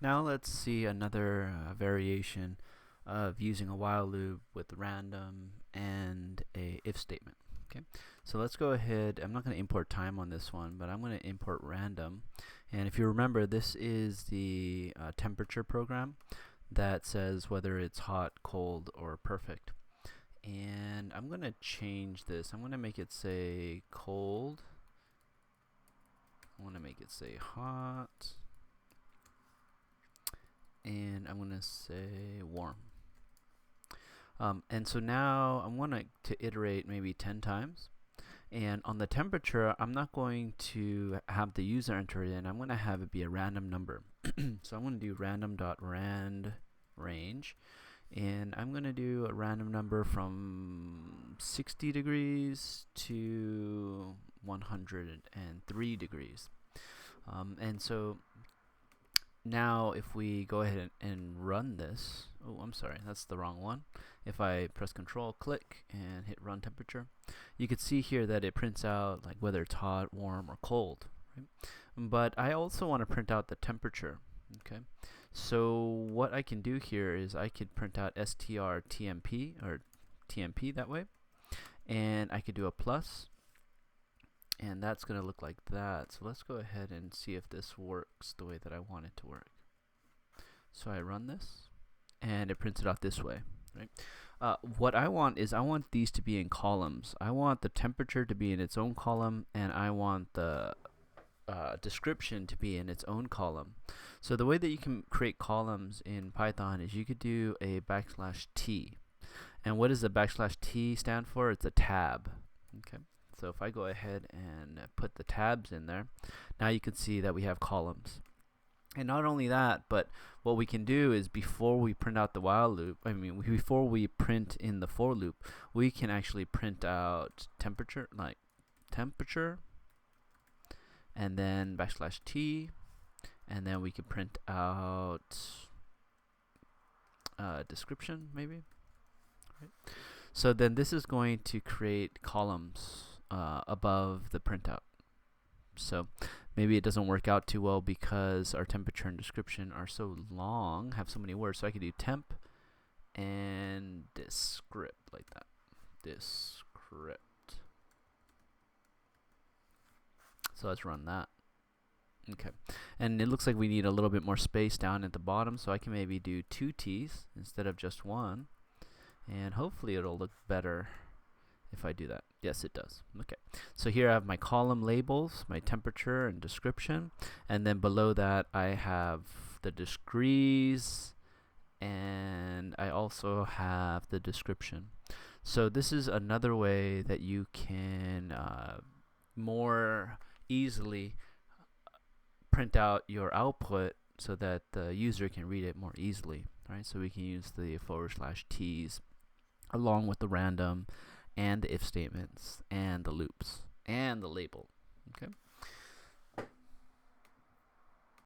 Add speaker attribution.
Speaker 1: Now let's see another variation of using a while loop with random and a if statement. Okay, so let's go ahead. I'm not going to import time on this one, but I'm going to import random. And if you remember, this is the temperature program that says whether it's hot, cold, or perfect. And I'm going to change this. I'm going to make it say cold. I want to make it say hot. And I'm going to say warm. And so now I want to iterate maybe 10 times. And on the temperature, I'm not going to have the user enter it in. I'm going to have it be a random number. So I'm going to do random.rand range. And I'm going to do a random number from 60 degrees to 103 degrees. And so now if we go ahead and run this, oh, I'm sorry, that's the wrong one. If I press Control, click, and hit run temperature, you can see here that it prints out like whether it's hot, warm, or cold. Right? But I also want to print out the temperature. Okay, so what I can do here is I could print out strtmp or tmp that way, and I could do a plus, and that's going to look like that. So let's go ahead and see if this works the way that I want it to work. So I run this, and it prints it out this way. Right? What I want is I want these to be in columns. I want the temperature to be in its own column, and I want the description to be in its own column. So the way that you can create columns in Python is you could do a \t. And what does the \t stand for? It's a tab. Okay. So if I go ahead and put the tabs in there, now you can see that we have columns. And not only that, but what we can do is before we print out the while loop, before we print in the for loop, we can actually print out temperature, like temperature, and then \t, and then we can print out description maybe. Right. So then this is going to create columns above the printout. So maybe it doesn't work out too well because our temperature and description are so long, have so many words. So I could do temp and descript like that. Descript. So let's run that. Okay, and it looks like we need a little bit more space down at the bottom, so I can maybe do 2 T's instead of just one, and hopefully it'll look better if I do that. Yes, it does. Okay, so here I have my column labels, my temperature and description, and then below that I have the degrees, and I also have the description. So this is another way that you can more easily print out your output so that the user can read it more easily. Right? So we can use the /t's along with the random and the if statements and the loops and the label. Okay.